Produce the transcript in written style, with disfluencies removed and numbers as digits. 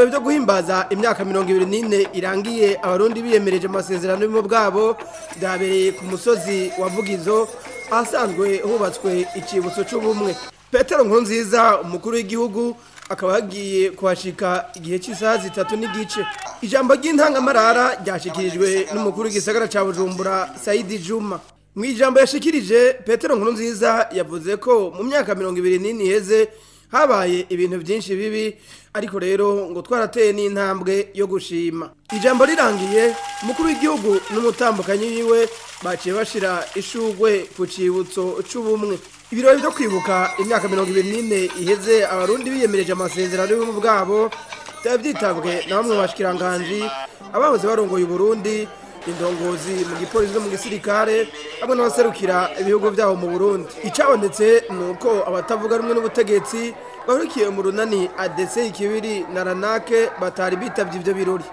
Ibirori byo guhimbaza imyaka 24 irangiye abarundi biyemereje amasezerano y'ubumwe bwabo byabereye ku musozi wa Vugizo asanzwe hubatswe icibutso c'ubumwe. Petero Nkurunziza umukuru w'igihugu akaba yagiye kuhashika igihe cy'isaha 3:30. Ijambo ry'intangamarara ryashikirijwe n'umukuru w'igisagara ca Bujumbura Saidi Juma. Mu ijambo yashikirije Petero Nkurunziza yavuze ko mu myaka 24 iheze habaye ibintu byinshi bibi, ariko rero ngo twarateye n'intambwe yo gushima. Ijambo rirangiye umukuru w'igihugu n'umutambukanyi wiwe baciye bashira ishugwe ku cibutso c'ubumwe. Ibirori byo kwibuka imyaka 24 iheze abarundi biyemereje amasezerano y'ubumwe bwabo byitabwe na bamwe bashikiranganje abahoze barongoye Burundi, indongozi mu gipolisi no mu gisirikare hamwe n'abaserukira ibihugu byabo mu Burundi. Icabonetse nuko abatavuga rumwe n'ubutegetsi bahurikiye mu runani ADC ikibiri na Ranake batari bitavye ivyo birori.